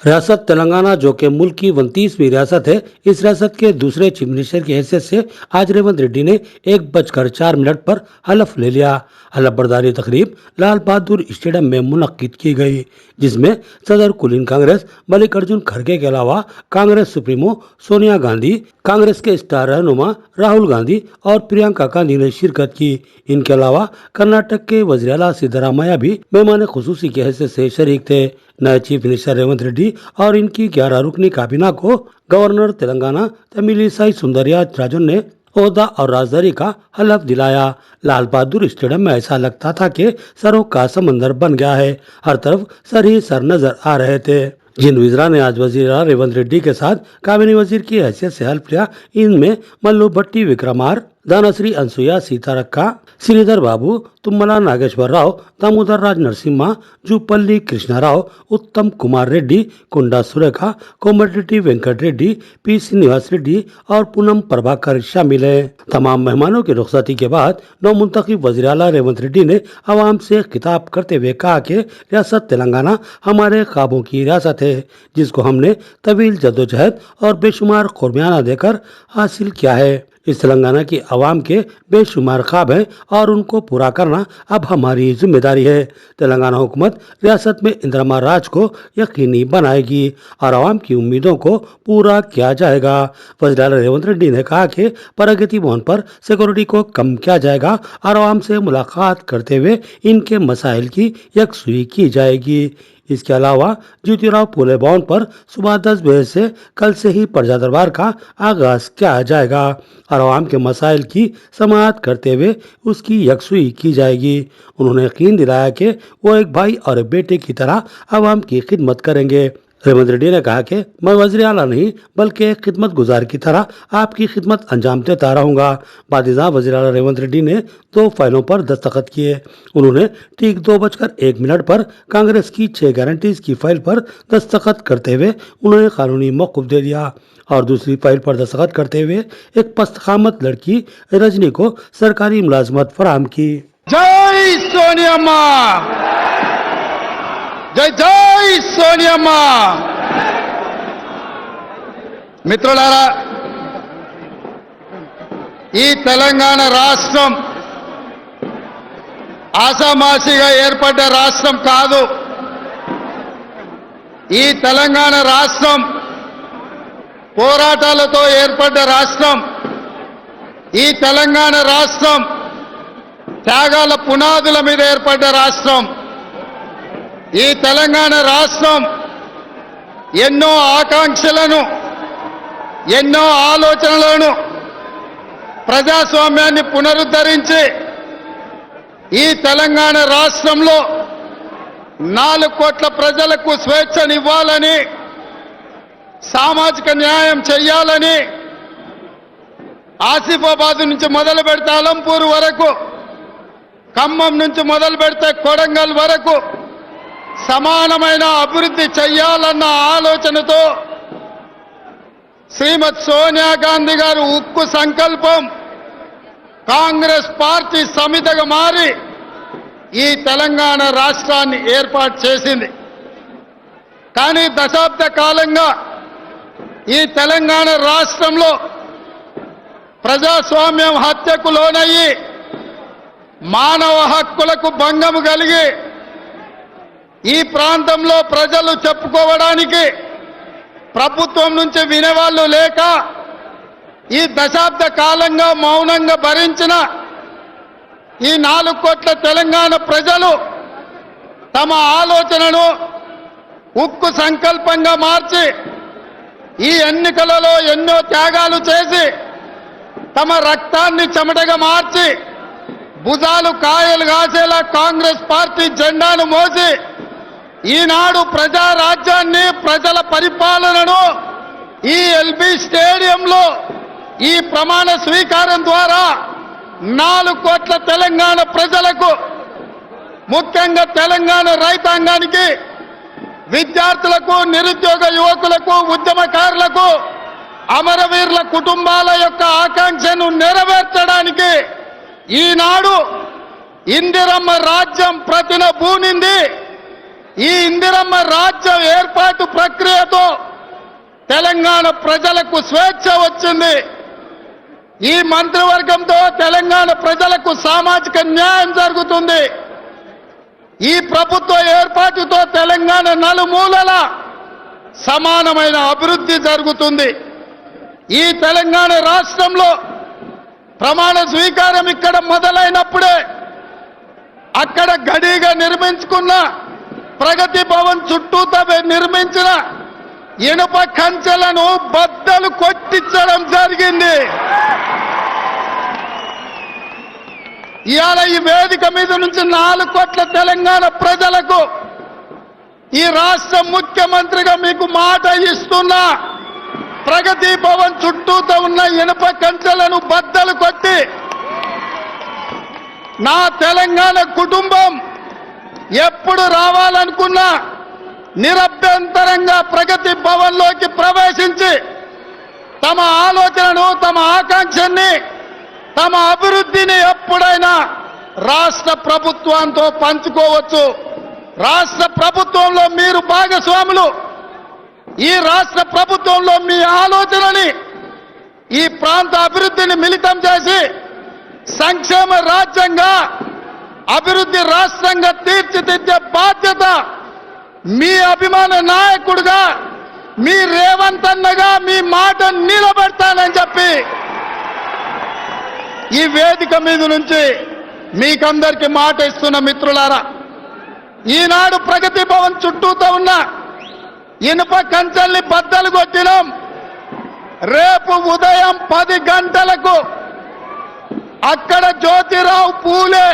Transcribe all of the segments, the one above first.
रियासत तेलंगाना जो कि मुल्क की 29वीं रियासत है, इस रियासत के दूसरे चीफ मिनिस्टर की हैसियत से आज रेवंत रेड्डी ने 1:04 पर हलफ ले लिया। हलफ बर्दारी तकरीब लाल बहादुर स्टेडियम में मुनक्किद की गई, जिसमें सदर कुलीन कांग्रेस मल्लिकार्जुन खड़गे के अलावा कांग्रेस सुप्रीमो सोनिया गांधी, कांग्रेस के स्टार रहनुमा राहुल गांधी और प्रियंका गांधी ने शिरकत की। इनके अलावा कर्नाटक के वज़ीर आला सिद्धरामैया भी मेहमान खुसूसी की हैसियत से शरीक थे। नए चीफ मिनिस्टर रेवंत रेड्डी और इनकी 11 रुकनी काबीना को गवर्नर तेलंगाना तमिलिसाई सुंदरराज राजन ने ओहदा और राजदारी का हलफ दिलाया। लाल बहादुर स्टेडियम में ऐसा लगता था कि सरों का समंदर बन गया है, हर तरफ सर ही सर नजर आ रहे थे। जिन वज़ीरा ने आज वज़ीर आला रेवंत रेड्डी के साथ काबीना वज़ीर की हैसियत से हल्फ लिया, इनमें मल्लू भट्टी विक्रमार, दानश्री अनसुया सीतारक्का, श्रीधर बाबू, तुम्मला नागेश्वर राव, दामोदर राज नरसिम्हा, जूपल्ली कृष्णाराव, उत्तम कुमार रेड्डी, कुंडा सुरेखा, कोमटिरेड्डी वेंकट रेड्डी, पी श्रीनिवास रेड्डी और पूनम प्रभाकर शामिल हैं। तमाम मेहमानों की रुखसती के बाद नौमुंतखब वज़ीर आला रेवंत रेड्डी ने आवाम से खिताब करते हुए कहा कि रियासत तेलंगाना हमारे ख्वाबों की रियासत है, जिसको हमने तवील जद्दोजहद और बेशुमार कुर्बानियां देकर हासिल किया है। इस तेलंगाना की आवाम के बेशुमार ख्वाब हैं और उनको पूरा करना अब हमारी जिम्मेदारी है। तेलंगाना हुकूमत रियासत में इंदिरा राज को यकीनी बनाएगी और आवाम की उम्मीदों को पूरा किया जाएगा। वज़ीर आला रेवंत रेड्डी ने कहा कि प्रगति भवन पर सिक्योरिटी को कम किया जाएगा और आवाम से मुलाकात करते हुए इनके मसाइल की यकसुई की जाएगी। इसके अलावा ज्योतिराव फूले भवन पर सुबह 10 बजे से कल से ही प्रजा दरबार का आगाज किया जाएगा और आवाम के मसाइल की समाअत करते हुए उसकी यकसुई की जाएगी। उन्होंने यकीन दिलाया कि वो एक भाई और एक बेटे की तरह आवाम की खिदमत करेंगे। रेवंत रेड्डी ने कहा कि मैं वज़ीर आला नहीं बल्कि एक खिदमत गुजार की तरह आपकी खिदमत अंजाम देता रहूंगा। बादिजा वज़ीर आला रेवंत रेड्डी ने 2 फाइलों पर दस्तखत किए। उन्होंने ठीक 2:01 पर कांग्रेस की 6 गारंटीज की फाइल पर दस्तखत करते हुए उन्होंने कानूनी मौक़िफ़ दे दिया और दूसरी फाइल पर दस्तखत करते हुए एक पस्तखामत लड़की रजनी को सरकारी मुलाजमत फराहम की। जय सोनियम्मा, जय जय सोनियम्मा। మిత్రులారా, ఈ తెలంగాణ రాష్ట్రం ఆసామాసిగా ఏర్పడ్డ రాష్ట్రం కాదు. ఈ తెలంగాణ రాష్ట్రం పోరాటాలతో ఏర్పడ్డ రాష్ట్రం. ఈ తెలంగాణ రాష్ట్రం త్యాగాల పునాదుల మీద ఏర్పడ్డ రాష్ట్రం. ఈ తెలంగాణ రాష్ట్రం ఎన్నో ఆకాంక్షలను, ఎన్నో ఆలోచనలను, ప్రజాస్వామ్యాన్ని పునరుద్ధరించి ఈ తెలంగాణ రాష్ట్రంలో 4 కోట్ల ప్రజలకు స్వేచ్ఛనివ్వాలని, సామాజిక న్యాయం చేయాలని, ఆసిఫాబాద్ నుంచి మొదలు పెడితే అలంపూర్ వరకు, ఖమ్మం నుంచి మొదలు పెడితే కొడంగల్ వరకు సమానమైన అభివృద్ధి చేయాలన్న ఆలోచనతో శ్రీమతి సోనియా గాంధీ గారు ఉక్కు సంకల్పం కాంగ్రెస్ పార్టీ సమితిగా మారి ఈ తెలంగాణ రాష్ట్రాన్ని ఏర్పాటు చేసింది. కానీ దశాబ్ద కాలంగా ఈ తెలంగాణ రాష్ట్రంలో ప్రజాస్వామ్యం హత్యకు లోనయ్యి మానవ హక్కులకు భంగం కలిగి ఈ ప్రాంతంలో ప్రజలు చెప్పుకోవడానికి ప్రభుత్వం నుంచి వినేవాళ్ళు లేక ఈ దశాబ్ద కాలంగా మౌనంగా భరించిన ఈ 4 కోట్ల తెలంగాణ ప్రజలు తమ ఆలోచనను ఉక్కు సంకల్పంగా మార్చి ఈ ఎన్నికలలో ఎన్నో త్యాగాలు చేసి తమ రక్తాన్ని చెమటగా మార్చి భుజాలు కాయలు కాసేలా కాంగ్రెస్ పార్టీ జెండాను మోసి ఈనాడు ప్రజా రాజ్యాన్ని, ప్రజల పరిపాలనను ఈ ఎల్బీ స్టేడియంలో ఈ ప్రమాణ స్వీకారం ద్వారా 4 కోట్ల తెలంగాణ ప్రజలకు, ముఖ్యంగా తెలంగాణ రైతాంగానికి, విద్యార్థులకు, నిరుద్యోగ యువకులకు, ఉద్యమకారులకు, అమరవీరుల కుటుంబాల యొక్క ఆకాంక్షను నెరవేర్చడానికి ఈనాడు ఇందిరమ్మ రాజ్యం ప్రతిన బూనింది. ఈ ఇందిరమ్మ రాజ్యం ఏర్పాటు ప్రక్రియతో తెలంగాణ ప్రజలకు స్వేచ్ఛ వచ్చింది. ఈ మంత్రివర్గంతో తెలంగాణ ప్రజలకు సామాజిక న్యాయం జరుగుతుంది. ఈ ప్రభుత్వ ఏర్పాటుతో తెలంగాణ నలుమూలల సమానమైన అభివృద్ధి జరుగుతుంది. ఈ తెలంగాణ రాష్ట్రంలో ప్రమాణ స్వీకారం ఇక్కడ మొదలైనప్పుడే అక్కడ గడిగా నిర్మించుకున్న ప్రగతి భవన్ చుట్టూతో నిర్మించిన ఇనుప కంచెలను బద్దలు కొట్టించడం జరిగింది. ఇవాళ ఈ వేదిక మీద నుంచి 4 కోట్ల తెలంగాణ ప్రజలకు ఈ రాష్ట్ర ముఖ్యమంత్రిగా మీకు మాట ఇస్తున్నా, ప్రగతి భవన్ చుట్టూతో ఉన్న ఇనుప కంచెలను బద్దలు కొట్టి నా తెలంగాణ కుటుంబం ఎప్పుడు రావాలనుకున్నా నిరభ్యంతరంగా ప్రగతి భవన్లోకి ప్రవేశించి తమ ఆలోచనను, తమ ఆకాంక్షని, తమ అభివృద్ధిని ఎప్పుడైనా రాష్ట్ర ప్రభుత్వంతో పంచుకోవచ్చు. రాష్ట్ర ప్రభుత్వంలో మీరు భాగస్వాములు. ఈ రాష్ట్ర ప్రభుత్వంలో మీ ఆలోచనని, ఈ ప్రాంత అభివృద్ధిని మిళితం చేసి సంక్షేమ రాజ్యంగా, అభివృద్ధి రాష్ట్రంగా తీర్చిదిద్దే బాధ్యత మీ అభిమాన నాయకుడిగా, మీ రేవంత్ అన్నగా మీ మాట నిలబెడతానని చెప్పి ఈ వేదిక మీద నుంచి మీకందరికీ మాట ఇస్తున్న మిత్రులారా, ఈనాడు ప్రగతి భవన్ చుట్టూతో ఉన్న ఇనుప కంచెల్ని బద్దలు కొట్టినాం. రేపు ఉదయం 10 గంటలకు అక్కడ జ్యోతిరావు పూలే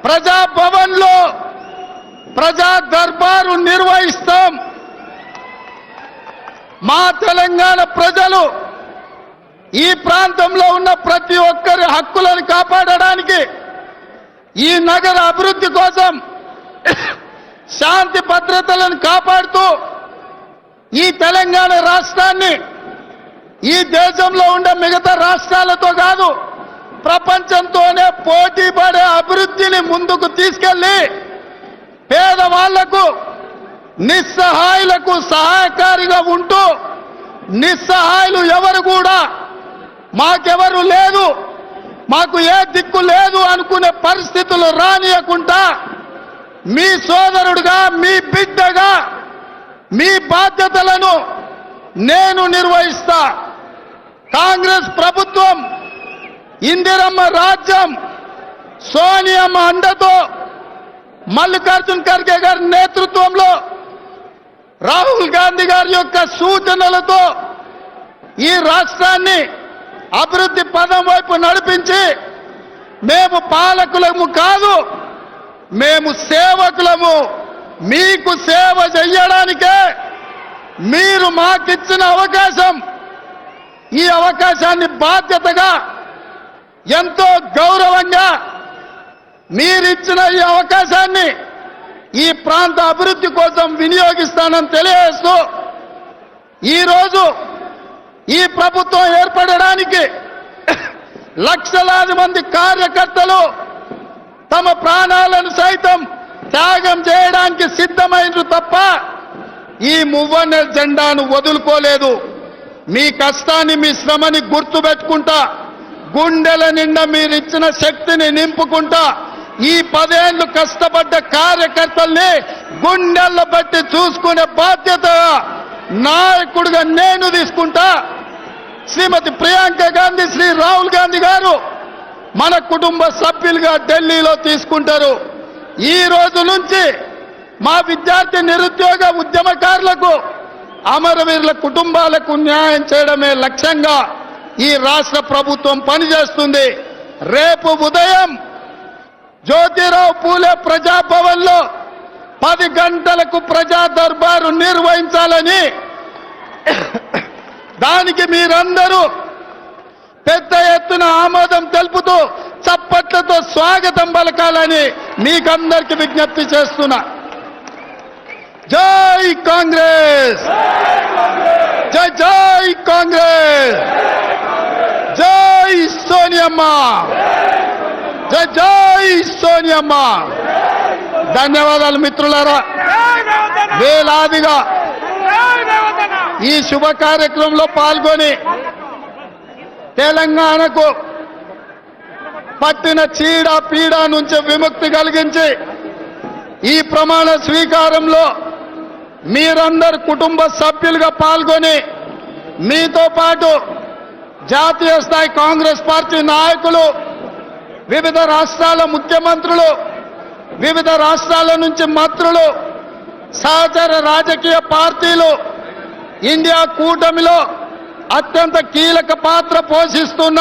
ప్రజాభవన్లో ప్రజా దర్బారు నిర్వహిస్తాం. మా తెలంగాణ ప్రజలు ఈ ప్రాంతంలో ఉన్న ప్రతి ఒక్కరి హక్కులను కాపాడడానికి, ఈ నగర అభివృద్ధి కోసం శాంతి భద్రతలను కాపాడుతూ ఈ తెలంగాణ రాష్ట్రాన్ని ఈ దేశంలో ఉండే మిగతా రాష్ట్రాలతో కాదు, ప్రపంచంతోనే పోటీ పడే అభివృద్ధిని ముందుకు తీసుకెళ్లి పేదవాళ్లకు, నిస్సహాయులకు సహాయకారిగా ఉంటూ, నిస్సహాయులు ఎవరు కూడా మాకెవరు లేదు, మాకు ఏ దిక్కు లేదు అనుకునే పరిస్థితులు రానియకుండా మీ సోదరుడుగా, మీ బిడ్డగా మీ బాధ్యతలను నేను నిర్వహిస్తా. కాంగ్రెస్ ప్రభుత్వం, ఇందిరమ్మ రాజ్యం, సోనియమ్మ అండతో, మల్లికార్జున్ ఖర్గే గారి నేతృత్వంలో, రాహుల్ గాంధీ గారి యొక్క సూచనలతో ఈ రాష్ట్రాన్ని అభివృద్ధి పదం వైపు నడిపించి మేము పాలకులము కాదు, మేము సేవకులము. మీకు సేవ చెయ్యడానికే మీరు మాకిచ్చిన అవకాశం. ఈ అవకాశాన్ని బాధ్యతగా, ఎంతో గౌరవంగా మీరిచ్చిన ఈ అవకాశాన్ని ఈ ప్రాంత అభివృద్ధి కోసం వినియోగిస్తానని తెలియజేస్తూ, ఈరోజు ఈ ప్రభుత్వం ఏర్పడడానికి లక్షలాది మంది కార్యకర్తలు తమ ప్రాణాలను సైతం త్యాగం చేయడానికి సిద్ధమైనరు తప్ప ఈ మువ్వన్నె జెండాను వదులుకోలేదు. మీ కష్టాన్ని, మీ శ్రమని గుర్తుపెట్టుకుంటా, గుండెల నిండా మీరిచ్చిన శక్తిని నింపుకుంటా, ఈ 10 ఏళ్లు కష్టపడ్డ కార్యకర్తల్ని గుండెల్లో బట్టి చూసుకునే బాధ్యత నాయకుడిగా నేను తీసుకుంటా. శ్రీమతి ప్రియాంక గాంధీ, శ్రీ రాహుల్ గాంధీ గారు మన కుటుంబ సభ్యులుగా ఢిల్లీలో తీసుకుంటారు. ఈ రోజు నుంచి మా విద్యార్థి, నిరుద్యోగ, ఉద్యమకారులకు, అమరవీరుల కుటుంబాలకు న్యాయం చేయడమే లక్ష్యంగా ఈ రాష్ట్ర ప్రభుత్వం పనిచేస్తుంది. రేపు ఉదయం జ్యోతిరావు పూలే ప్రజాభవన్లో 10 గంటలకు ప్రజా దర్బారు నిర్వహించాలని, దానికి మీరందరూ పెద్ద ఎత్తున ఆమోదం తెలుపుతూ చప్పట్లతో స్వాగతం పలకాలని మీకందరికీ విజ్ఞప్తి చేస్తున్నా. జై కాంగ్రెస్, జై జై కాంగ్రెస్, జై సోనియమ్మ, జై జై సోనియమ్మ. ధన్యవాదాలు మిత్రులారా. వేలాదిగా ఈ శుభ కార్యక్రమంలో పాల్గొని తెలంగాణకు పట్టిన చీడ పీడ నుంచి విముక్తి కలిగించి ఈ ప్రమాణ స్వీకారంలో మీరందరు కుటుంబ సభ్యులుగా పాల్గొని మీతో పాటు జాతీయ స్థాయి కాంగ్రెస్ పార్టీ నాయకులు, వివిధ రాష్ట్రాల ముఖ్యమంత్రులు, వివిధ రాష్ట్రాల నుంచి మంత్రులు, సహచర రాజకీయ పార్టీలు, ఇండియా కూటమిలో అత్యంత కీలక పాత్ర పోషిస్తున్న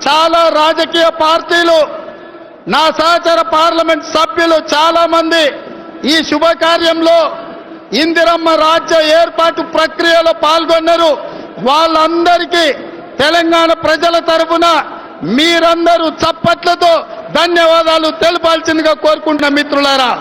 చాలా రాజకీయ పార్టీలు, నా సహచర పార్లమెంట్ సభ్యులు చాలా మంది ఈ శుభకార్యంలో ఇందిరమ్మ రాజ్య ఏర్పాటు ప్రక్రియలో పాల్గొన్నారు. వాళ్ళందరికీ తెలంగాణ ప్రజల తరఫున మీరందరూ చప్పట్లతో ధన్యవాదాలు తెలపాల్సిందిగా కోరుకుంటున్న మిత్రులారా.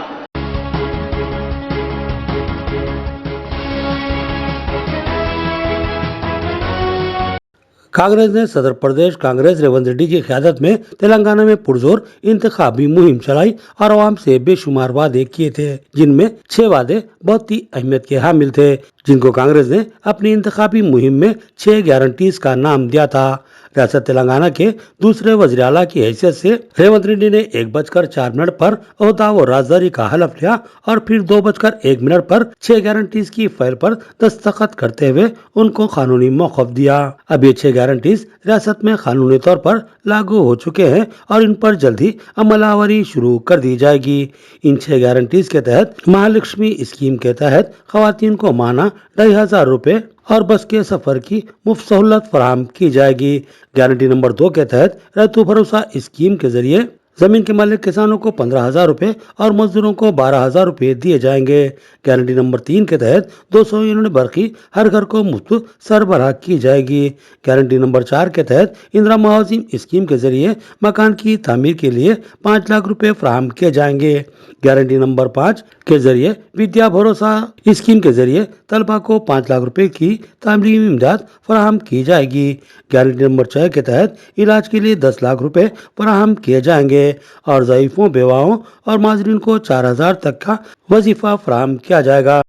कांग्रेस ने सदर प्रदेश कांग्रेस रेवंत रेड्डी की क़यादत में तेलंगाना में पुरजोर इंतखाबी मुहिम चलाई और आवाम से बेशुमार वादे किए थे, जिनमें 6 वादे बहुत ही अहमियत के हामिल थे, जिनको कांग्रेस ने अपनी इंतखाबी मुहिम में 6 गारंटीज का नाम दिया था। रियासत तेलंगाना के दूसरे वज़ीर आला की हैसियत से रेवंत रेड्डी ने 1:04 पर ओहदा व राजदारी का हलफ लिया और फिर 2:01 पर 6 गारंटीज की फाइल पर दस्तखत करते हुए उनको कानूनी मौक़िफ़ दिया। अब ये 6 गारंटीज रियासत में कानूनी तौर पर लागू हो चुके हैं और इन पर जल्द ही अमलावरी शुरू कर दी जाएगी। इन 6 गारंटीज के तहत महालक्ष्मी स्कीम के तहत खवातीन को माना 2500 रुपए और बस के सफर की मुफ्त सहूलत फराहम की जाएगी। गारंटी नंबर 2 के तहत रैतु भरोसा स्कीम के जरिए जमीन के मालिक किसानों को 15,000 रुपए और मजदूरों को 12,000 रुपए दिए जाएंगे। गारंटी नंबर 3 के तहत 200 यूनिट बरकी हर घर को मुफ्त सरबराह की जाएगी। गारंटी नंबर 4 के तहत इंदिरा हाउसिंग स्कीम के जरिए मकान की तामीर के लिए 5 लाख रुपए फराहम किए जाएंगे। गारंटी नंबर 5 के जरिए विद्या भरोसा स्कीम के जरिए तलबा को 5 लाख रुपए की तामीरी इमदाद फराहम की जाएगी। गारंटी नंबर 6 के तहत इलाज के लिए 10 लाख रुपए फराहम किए जाएंगे और ज़ईफ़ों, बेवाओं और माजरीन को 4,000 तक का वजीफा फराहम किया जाएगा।